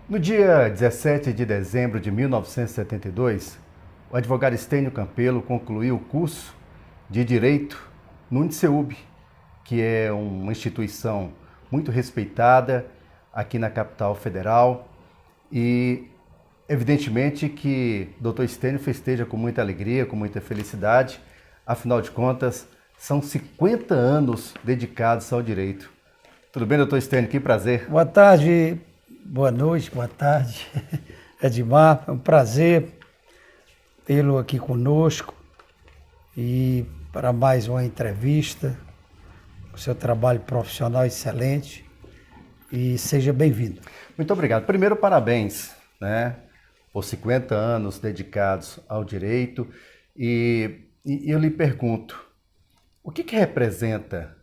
No dia 17 de dezembro de 1972, o advogado Estênio Campelo concluiu o curso de Direito no UniCeub, que é uma instituição muito respeitada aqui na capital federal, e evidentemente que o Dr. Estênio festeja com muita alegria, com muita felicidade, afinal de contas, são 50 anos dedicados ao direito. Tudo bem, doutor Estênio? Que prazer. Boa tarde, boa noite, boa tarde, Edmar. É um prazer tê-lo aqui conosco e para mais uma entrevista. O seu trabalho profissional é excelente e seja bem-vindo. Muito obrigado. Primeiro, parabéns, por 50 anos dedicados ao direito. E eu lhe pergunto, o que representa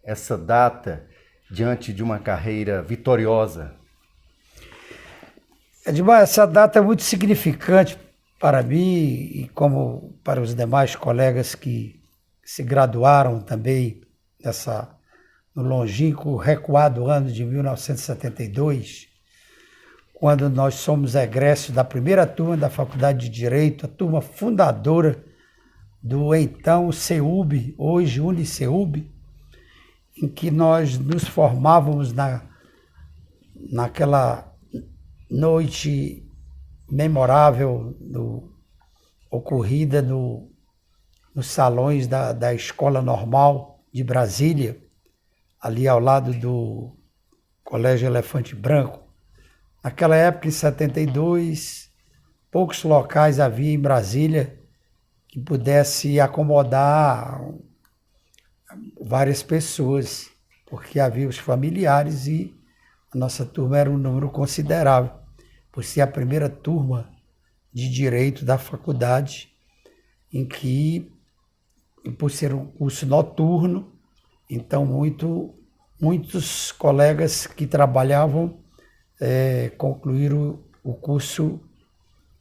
essa data diante de uma carreira vitoriosa? Edmar, essa data é muito significante para mim e como para os demais colegas que se graduaram também no longínquo, recuado ano de 1972, quando nós somos egressos da primeira turma da Faculdade de Direito, a turma fundadora do então CEUB, hoje UniCeub, em que nós nos formávamos naquela noite memorável ocorrida nos salões da Escola Normal de Brasília, ali ao lado do Colégio Elefante Branco. Naquela época, em 72, poucos locais havia em Brasília que pudesse acomodar várias pessoas, porque havia os familiares e a nossa turma era um número considerável, por ser a primeira turma de Direito da faculdade, por ser um curso noturno, então muitos colegas que trabalhavam concluíram o curso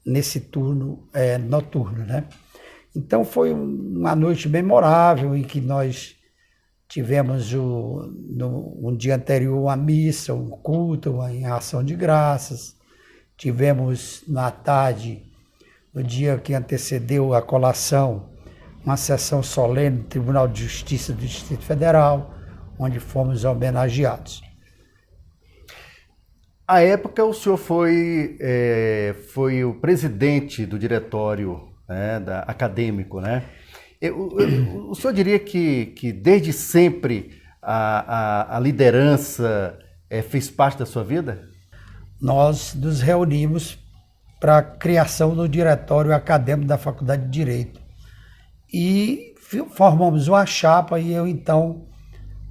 nesse turno noturno, Então foi uma noite memorável em que nós tivemos um dia anterior uma missa, um culto, uma ação de graças. Tivemos na tarde, no dia que antecedeu a colação, uma sessão solene no Tribunal de Justiça do Distrito Federal, onde fomos homenageados. À época, o senhor foi o presidente do diretório acadêmico, O senhor diria que desde sempre a liderança fez parte da sua vida? Nós nos reunimos para a criação do diretório acadêmico da Faculdade de Direito e formamos uma chapa e eu então,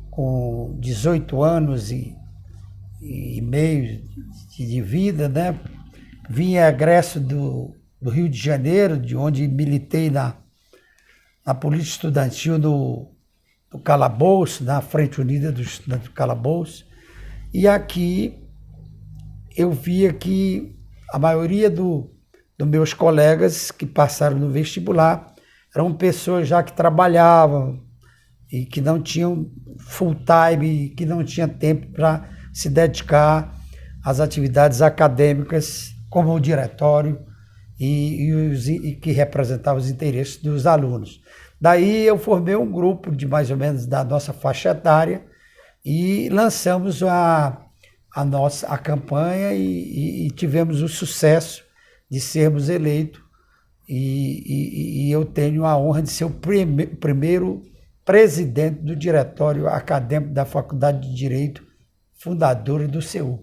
com 18 anos e meio de vida, vim egresso do Rio de Janeiro, de onde militei na Polícia Estudantil do Calabouço, na Frente Unida dos Estudantes do Calabouço, e aqui eu via que a maioria dos meus colegas que passaram no vestibular eram pessoas já que trabalhavam e que não tinham full time, que não tinham tempo para se dedicar às atividades acadêmicas como o diretório e que representava os interesses dos alunos. Daí eu formei um grupo de mais ou menos da nossa faixa etária e lançamos a campanha e tivemos o sucesso de sermos eleitos e eu tenho a honra de ser o primeiro presidente do Diretório Acadêmico da Faculdade de Direito, fundador do CEU.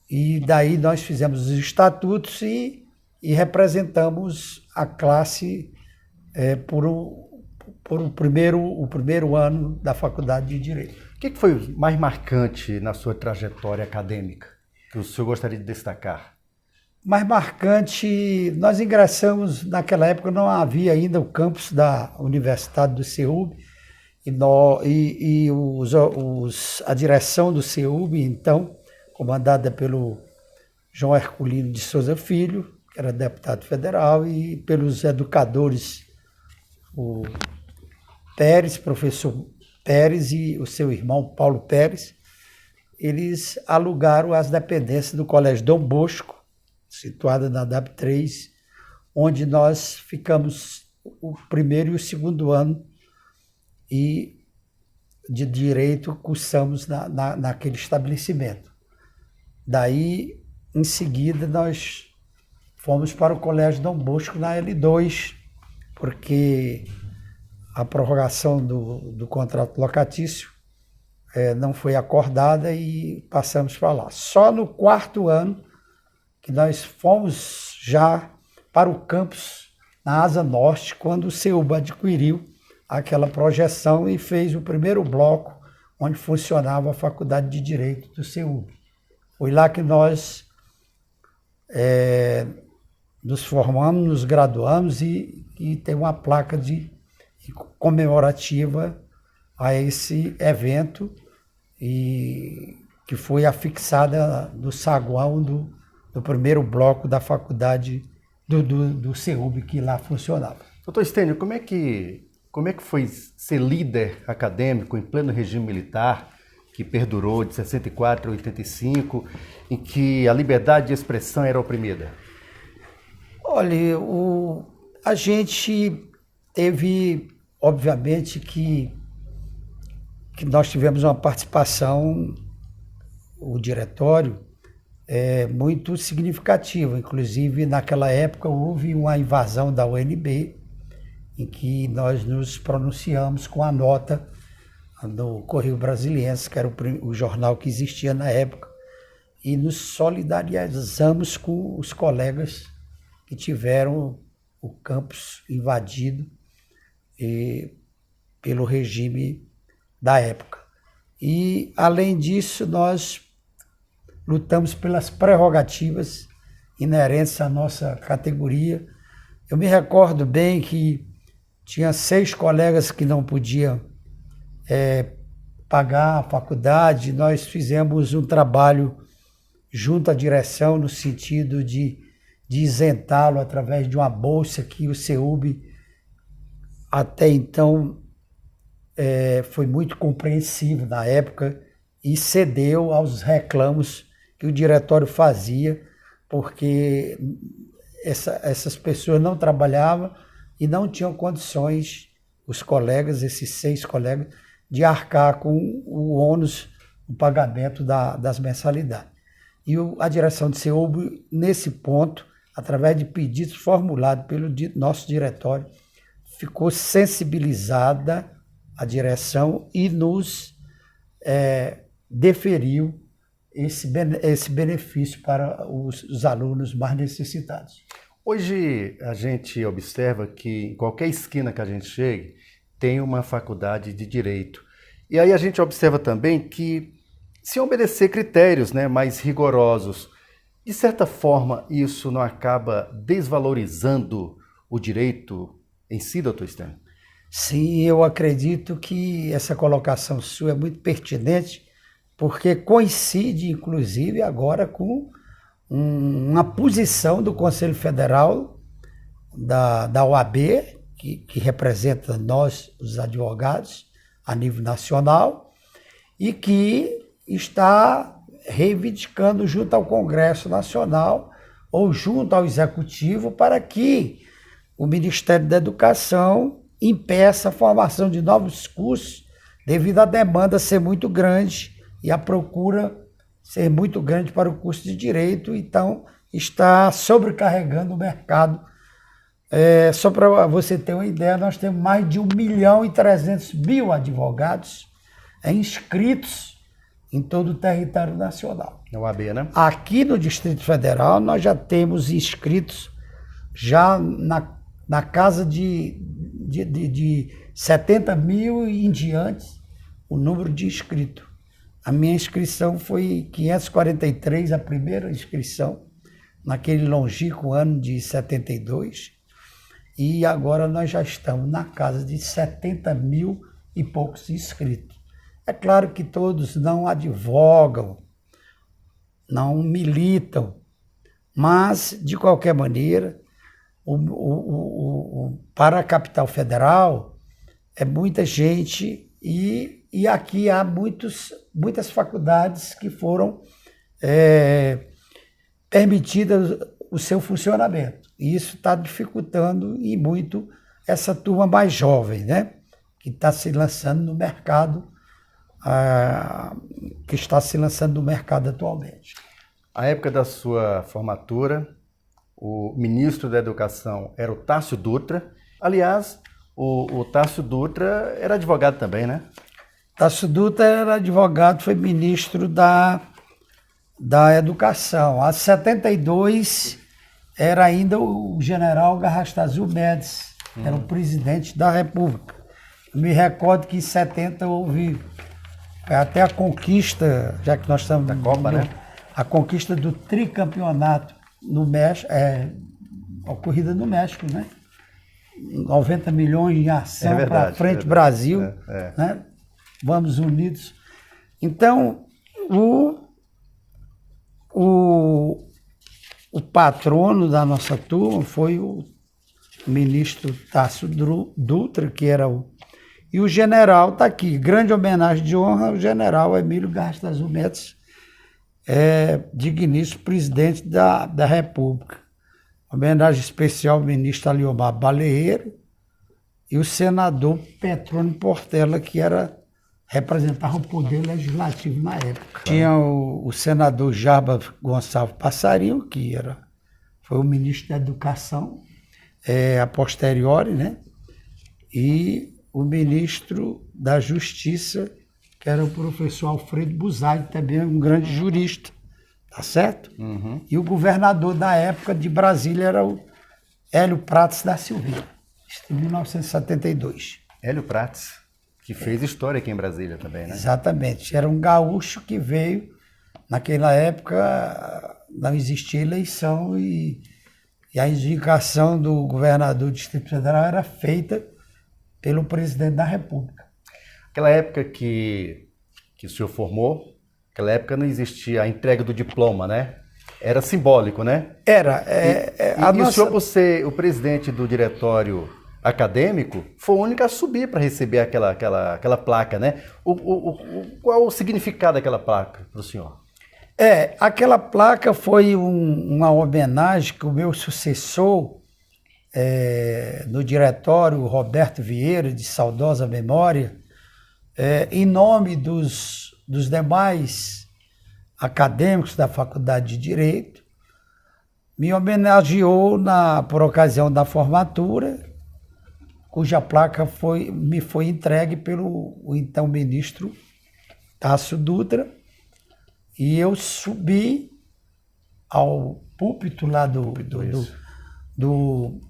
E daí nós fizemos os estatutos e representamos a classe por o primeiro ano da Faculdade de Direito. O que foi o mais marcante na sua trajetória acadêmica que o senhor gostaria de destacar? Mais marcante, nós ingressamos, naquela época não havia ainda o campus da Universidade do CEUB a direção do CEUB, então, comandada pelo João Herculino de Souza Filho, que era deputado federal, e pelos educadores, o Pérez, professor Pérez e o seu irmão Paulo Pérez, eles alugaram as dependências do Colégio Dom Bosco, situada na DAP3, onde nós ficamos o primeiro e o segundo ano e de direito cursamos naquele estabelecimento. Daí, em seguida, nós fomos para o Colégio Dom Bosco na L2, porque a prorrogação do contrato locatício não foi acordada e passamos para lá. Só no quarto ano que nós fomos já para o campus na Asa Norte, quando o CEUB adquiriu aquela projeção e fez o primeiro bloco onde funcionava a Faculdade de Direito do CEUB. Foi lá que nós nos formamos, nos graduamos e tem uma placa comemorativa a esse evento e que foi afixada no saguão do primeiro bloco da faculdade do CEUB que lá funcionava. Doutor Estênio, como é que foi ser líder acadêmico em pleno regime militar, que perdurou de 64 a 85, em que a liberdade de expressão era oprimida? Olha, a gente teve, obviamente, que nós tivemos uma participação, o diretório, muito significativa. Inclusive, naquela época, houve uma invasão da UNB, em que nós nos pronunciamos com a nota do Correio Brasiliense, que era o jornal que existia na época, e nos solidarizamos com os colegas que tiveram o campus invadido pelo regime da época. E, além disso, nós lutamos pelas prerrogativas inerentes à nossa categoria. Eu me recordo bem que tinha 6 colegas que não podiam pagar a faculdade. Nós fizemos um trabalho junto à direção no sentido de isentá-lo através de uma bolsa que o CEUB até então foi muito compreensivo na época e cedeu aos reclamos que o diretório fazia, porque essas pessoas não trabalhavam e não tinham condições, os colegas, esses 6 colegas, de arcar com o ônus, o pagamento das mensalidades. E a direção do CEUB, nesse ponto, através de pedidos formulados pelo nosso diretório, ficou sensibilizada a direção e nos deferiu esse benefício para os alunos mais necessitados. Hoje a gente observa que em qualquer esquina que a gente chegue, tem uma faculdade de Direito. E aí a gente observa também que, se obedecer critérios, mais rigorosos, de certa forma isso não acaba desvalorizando o direito em si, doutor Estênio? Sim, eu acredito que essa colocação sua é muito pertinente, porque coincide, inclusive, agora com uma posição do Conselho Federal da OAB, que representa nós, os advogados, a nível nacional, e que está reivindicando junto ao Congresso Nacional ou junto ao Executivo para que o Ministério da Educação impeça a formação de novos cursos devido à demanda ser muito grande e a procura ser muito grande para o curso de Direito, então está sobrecarregando o mercado. Só para você ter uma ideia, nós temos mais de 1.300.000 advogados inscritos em todo o território nacional. Na OAB, né? Aqui no Distrito Federal, nós já temos inscritos já na casa de 70 mil e em diante o número de inscritos. A minha inscrição foi 543, a primeira inscrição, naquele longínquo ano de 72, e agora nós já estamos na casa de 70 mil e poucos inscritos. É claro que todos não advogam, não militam, mas, de qualquer maneira, para a capital federal, é muita gente E aqui há muitas faculdades que foram permitidas o seu funcionamento. E isso está dificultando e muito essa turma mais jovem, né? Que está se lançando no mercado, atualmente. A época da sua formatura, o ministro da Educação era o Tássio Dutra. Aliás, o Tássio Dutra era advogado também, né? Tássio Dutra era advogado, foi ministro da Educação. Em 72 era ainda o general Garrastazu Médici, que era o presidente da República. Eu me recordo que em 70 houve até a conquista, já que nós estamos da Copa, né? A conquista do tricampeonato no México, ocorrida no México, né? 90 milhões em ação para frente Brasil, né? Vamos unidos. Então, o patrono da nossa turma foi o ministro Tássio Dutra, que era e o general está aqui. Grande homenagem de honra ao general Emílio Garrastazu Médici, digníssimo presidente da República. Homenagem especial ao ministro Aliomar Baleiro e o senador Petrônio Portela, que representava o poder legislativo na época. Tinha o senador Jarbas Gonçalves Passarinho, que foi o ministro da Educação, a posteriori, né? E o ministro da Justiça, que era o professor Alfredo Busalho, também um grande jurista, tá certo? Uhum. E o governador da época de Brasília era o Hélio Prates da Silveira, em 1972. Hélio Prates, que fez história aqui em Brasília também, né? Exatamente. Era um gaúcho que veio, naquela época não existia eleição e a indicação do governador do Distrito Federal era feita pelo presidente da República. Aquela época que o senhor formou, aquela época não existia a entrega do diploma, né? Era simbólico, né? Era. O senhor, por ser o presidente do diretório acadêmico, foi o único a subir para receber aquela placa, né? Qual o significado daquela placa para o senhor? Aquela placa foi uma homenagem que o meu sucessor no diretório, Roberto Vieira, de saudosa memória, em nome dos demais acadêmicos da Faculdade de Direito, me homenageou por ocasião da formatura, cuja placa me foi entregue pelo então ministro Tássio Dutra, e eu subi ao púlpito lá do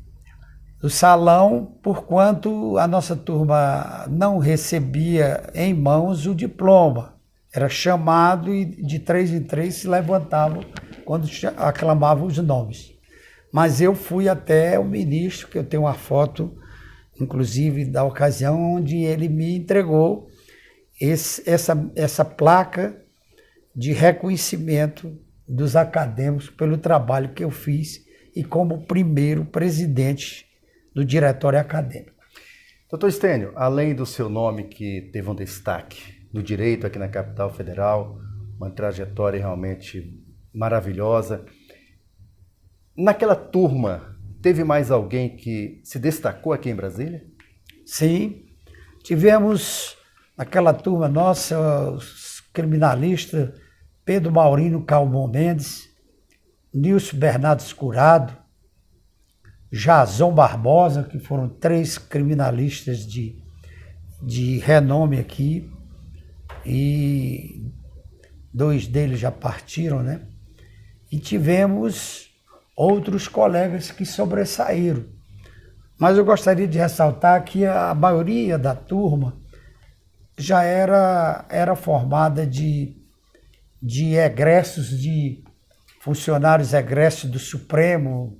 salão, porquanto a nossa turma não recebia em mãos o diploma. Era chamado e de 3 em 3 se levantavam quando aclamavam os nomes. Mas eu fui até o ministro, que eu tenho uma foto, inclusive, da ocasião, onde ele me entregou essa placa de reconhecimento dos acadêmicos pelo trabalho que eu fiz e como primeiro presidente do diretório acadêmico. Doutor Stênio, além do seu nome, que teve um destaque no direito aqui na capital federal, uma trajetória realmente maravilhosa, naquela turma, teve mais alguém que se destacou aqui em Brasília? Sim, tivemos naquela turma nossa os criminalistas Pedro Maurino Calmon Mendes, Nilson Bernardes Curado, Jason Barbosa, que foram 3 criminalistas de renome aqui, e 2 deles já partiram, né? E tivemos outros colegas que sobressaíram. Mas eu gostaria de ressaltar que a maioria da turma já era formada de egressos, de funcionários egressos do Supremo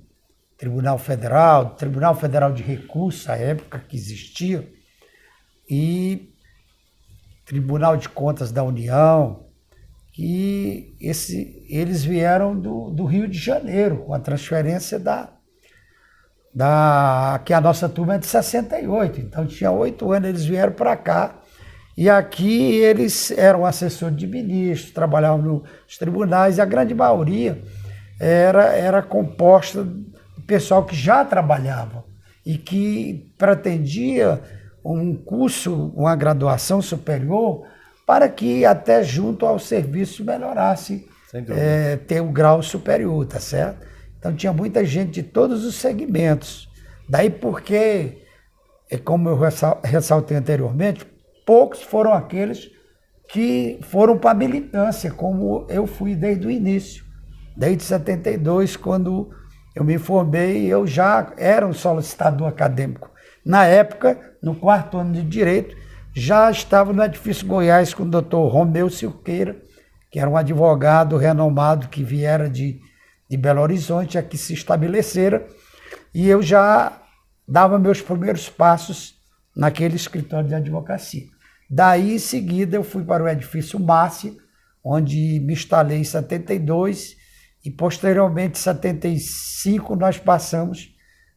Tribunal Federal, Tribunal Federal de Recursos, à época que existia, e Tribunal de Contas da União, e eles vieram do Rio de Janeiro, com a transferência que a nossa turma é de 68, então tinha 8 anos, eles vieram para cá, E aqui eles eram assessores de ministros, trabalhavam nos tribunais, e a grande maioria era composta de pessoal que já trabalhava e que pretendia um curso, uma graduação superior, para que até junto ao serviço melhorasse, ter um grau superior, tá certo? Então tinha muita gente de todos os segmentos. Daí porque, como eu ressaltei anteriormente, poucos foram aqueles que foram para a militância, como eu fui desde o início. Desde 72, quando eu me formei, eu já era um solicitador acadêmico. Na época, no 4º ano de Direito, já estava no Edifício Goiás com o doutor Romeu Silqueira, que era um advogado renomado que viera de Belo Horizonte, aqui se estabelecera, e eu já dava meus primeiros passos naquele escritório de advocacia. Daí, em seguida, eu fui para o Edifício Márcia, onde me instalei em 72, e posteriormente, em 75, nós passamos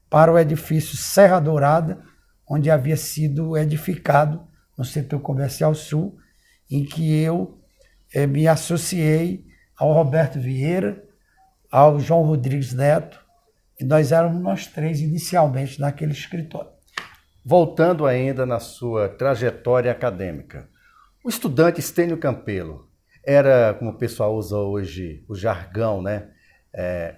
para o Edifício Serra Dourada, onde havia sido edificado no setor comercial sul, em que eu me associei ao Roberto Vieira, ao João Rodrigues Neto, e nós éramos nós três inicialmente naquele escritório. Voltando ainda na sua trajetória acadêmica, o estudante Estênio Campelo era, como o pessoal usa hoje, o jargão, né?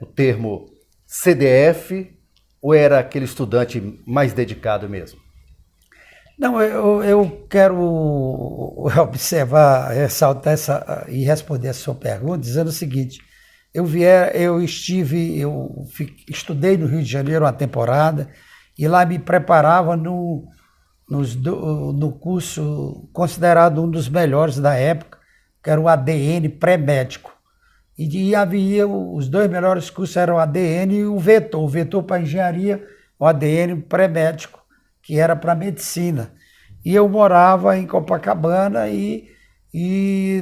O termo CDF, ou era aquele estudante mais dedicado mesmo? Não, eu quero observar, ressaltar e responder a sua pergunta dizendo o seguinte: eu estudei no Rio de Janeiro uma temporada e lá me preparava no curso considerado um dos melhores da época, que era o ADN pré-médico. E havia os dois melhores cursos, eram o ADN e o vetor para engenharia, o ADN pré-médico, que era para medicina. E eu morava em Copacabana e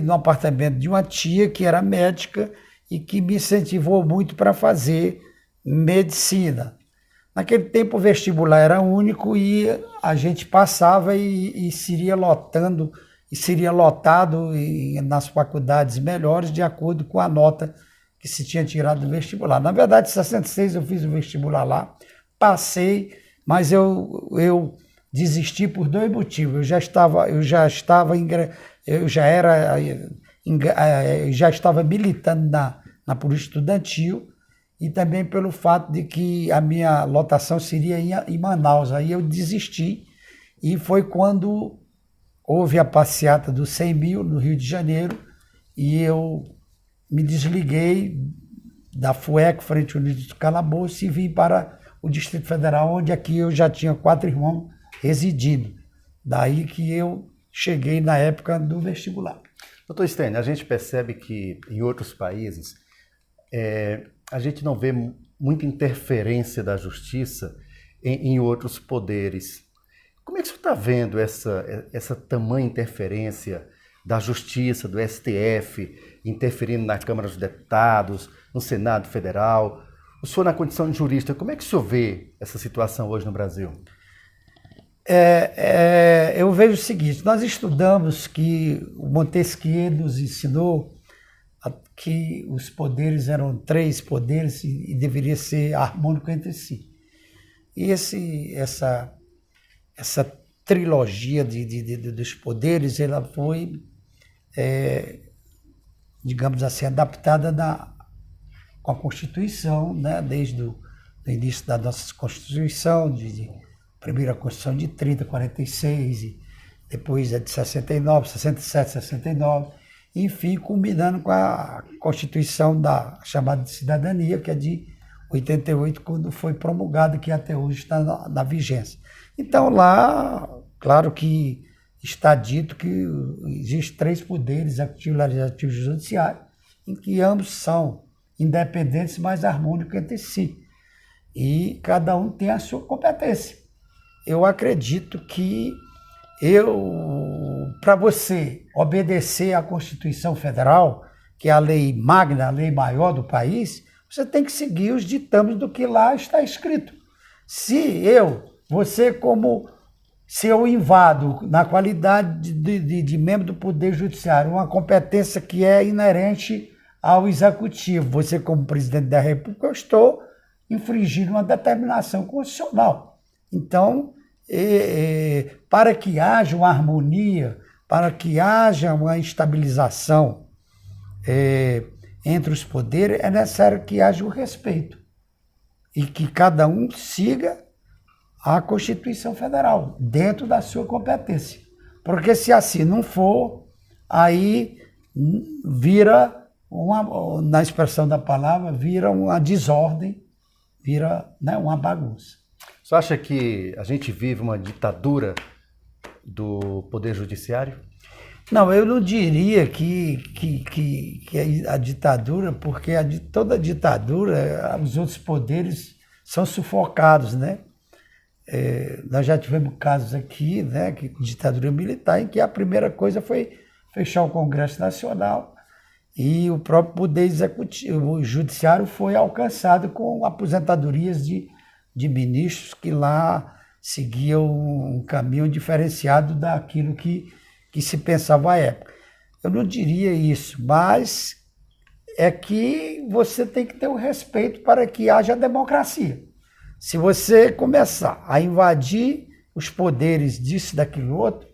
no apartamento de uma tia que era médica e que me incentivou muito para fazer medicina. Naquele tempo o vestibular era único e a gente passava e seria lotado nas faculdades melhores de acordo com a nota que se tinha tirado do vestibular. Na verdade, em 66 eu fiz o vestibular lá, passei, mas eu desisti por dois motivos. Eu já estava militando na polícia estudantil e também pelo fato de que a minha lotação seria em Manaus. Aí eu desisti e foi quando houve a passeata dos 100 mil no Rio de Janeiro e eu me desliguei da FUEC, Frente Unida do Calabouço, e vim para o Distrito Federal, onde aqui eu já tinha 4 irmãos residindo. Daí que eu cheguei na época do vestibular. Doutor Estênio, a gente percebe que em outros países a gente não vê muita interferência da justiça em outros poderes. Como é que você está vendo essa tamanha interferência da Justiça, do STF, interferindo na Câmara dos Deputados, no Senado Federal? O senhor, na condição de jurista, como é que o senhor vê essa situação hoje no Brasil? Eu vejo o seguinte: nós estudamos que o Montesquieu nos ensinou que os poderes eram 3 poderes e deveria ser harmônico entre si. E essa trilogia dos poderes, ela foi, digamos assim, adaptada com a Constituição, né? Desde o início da nossa Constituição, primeira Constituição de 30, 46, e depois a de 69, 67, 69, enfim, culminando com a Constituição da chamada de cidadania, que é de 88, quando foi promulgada, que até hoje está na vigência. Então lá, claro que está dito que existem 3 poderes, executivo, legislativo e judiciário, em que ambos são independentes, mas harmônicos entre si. E cada um tem a sua competência. Eu acredito que para você obedecer à Constituição Federal, que é a lei magna, a lei maior do país, você tem que seguir os ditames do que lá está escrito. Se você como se eu invado, na qualidade de membro do Poder Judiciário, uma competência que é inerente ao Executivo, você como presidente da República, eu estou infringindo uma determinação constitucional. Então, para que haja uma harmonia, para que haja uma estabilização entre os poderes, é necessário que haja o respeito e que cada um siga a Constituição Federal, dentro da sua competência. Porque se assim não for, aí vira, na expressão da palavra, vira uma desordem, vira, né, uma bagunça. Você acha que a gente vive uma ditadura do Poder Judiciário? Não, eu não diria que a ditadura, porque toda ditadura, os outros poderes são sufocados, né? Nós já tivemos casos aqui, né, que ditadura militar, em que a primeira coisa foi fechar o Congresso Nacional e o próprio Poder Executivo, o Judiciário foi alcançado com aposentadorias de ministros que lá seguiam um caminho diferenciado daquilo que se pensava à época. Eu não diria isso, mas é que você tem que ter o respeito para que haja democracia. Se você começar a invadir os poderes disso, daquilo outro,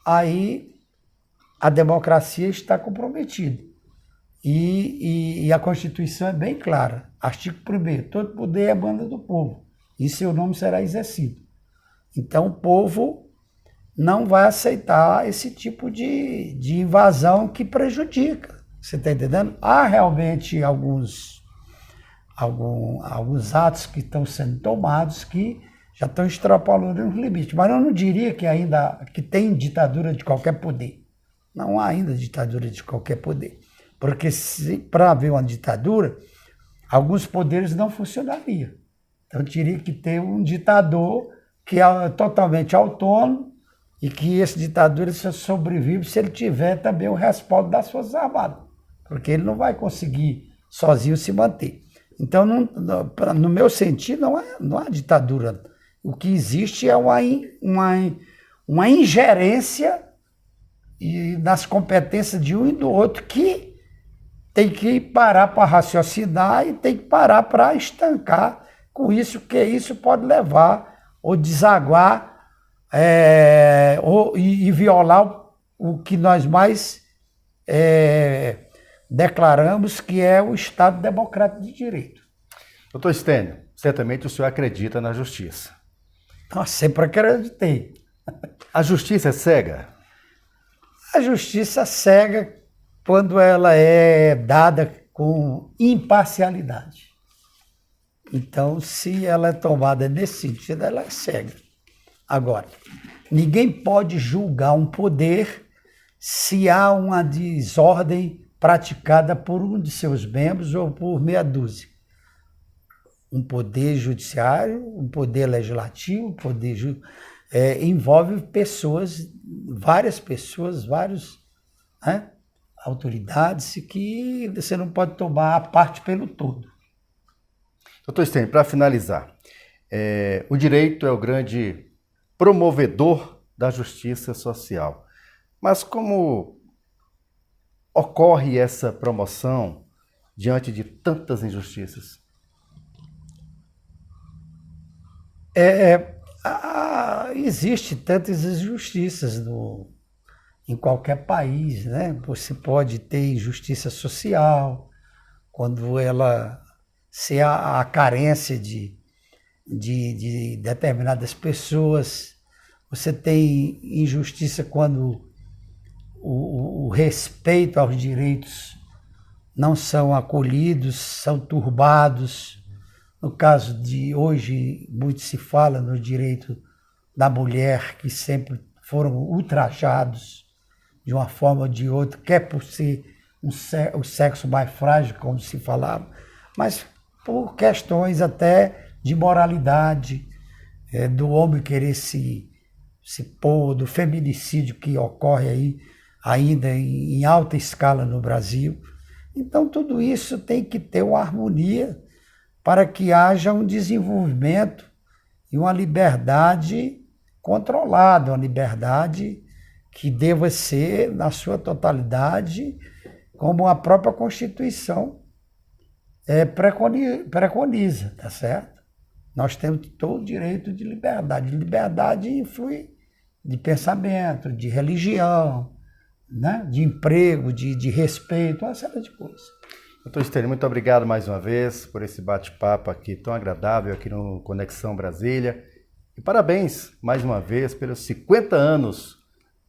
aí a democracia está comprometida. E a Constituição é bem clara. Artigo 1º, todo poder emana do povo, e seu nome será exercido. Então o povo não vai aceitar esse tipo de invasão que prejudica. Você está entendendo? Há realmente alguns atos que estão sendo tomados que já estão extrapolando os limites. Mas eu não diria que tem ditadura de qualquer poder. Não há ainda ditadura de qualquer poder. Porque para haver uma ditadura, alguns poderes não funcionariam. Então teria que ter um ditador que é totalmente autônomo e que esse ditador só sobrevive se ele tiver também o respaldo das Forças Armadas. Porque ele não vai conseguir sozinho se manter. Então, no meu sentido, não há ditadura. O que existe é uma ingerência nas competências de um e do outro que tem que parar para raciocinar e tem que parar para estancar com isso, que isso pode levar ou desaguar e violar o que nós mais declaramos que é o Estado Democrático de Direito. Doutor Stênio, certamente o senhor acredita na justiça. Nós sempre acreditei. A justiça é cega? A justiça cega quando ela é dada com imparcialidade. Então, se ela é tomada nesse sentido, ela é cega. Agora, ninguém pode julgar um poder se há uma desordem praticada por um de seus membros ou por meia dúzia. Um poder judiciário, um poder legislativo, envolve pessoas, várias autoridades que você não pode tomar a parte pelo todo. Doutor Stênio, para finalizar, o direito é o grande promovedor da justiça social. Mas como ocorre essa promoção diante de tantas injustiças? Existe tantas injustiças em qualquer país, né? Você pode ter injustiça social, quando se há a carência de determinadas pessoas. Você tem injustiça quando o respeito aos direitos não são acolhidos, são turbados. No caso de hoje, muito se fala no direito da mulher, que sempre foram ultrajados de uma forma ou de outra, quer por ser o sexo mais frágil, como se falava, mas por questões até de moralidade, do homem querer se pôr, do feminicídio que ocorre aí ainda em alta escala no Brasil. Então, tudo isso tem que ter uma harmonia para que haja um desenvolvimento e uma liberdade controlada, uma liberdade que deva ser, na sua totalidade, como a própria Constituição preconiza, tá certo? Nós temos todo o direito de liberdade. Liberdade influi de pensamento, de religião, né? De emprego, de respeito, uma série de coisas. Doutor Estênio, muito obrigado mais uma vez por esse bate-papo aqui tão agradável aqui no Conexão Brasília. E parabéns mais uma vez pelos 50 anos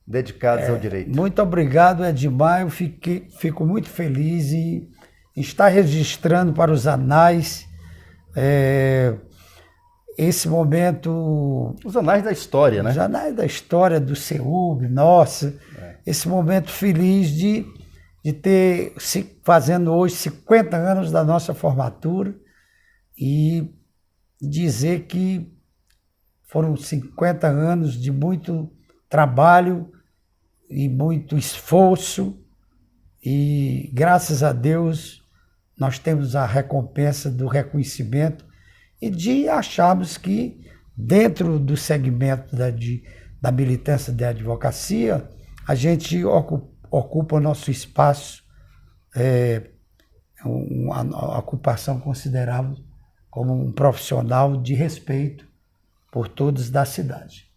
dedicados ao direito. Muito obrigado, Edmar. Eu fico muito feliz em estar registrando para os anais esse momento... Os anais da história, né? Os anais da história do CEUB, nossa. Esse momento feliz de ter, fazendo hoje 50 anos da nossa formatura e dizer que foram 50 anos de muito trabalho e muito esforço e, graças a Deus, nós temos a recompensa do reconhecimento e de acharmos que, dentro do segmento da militância da advocacia, a gente ocupa o nosso espaço, uma ocupação considerável como um profissional de respeito por todos da cidade.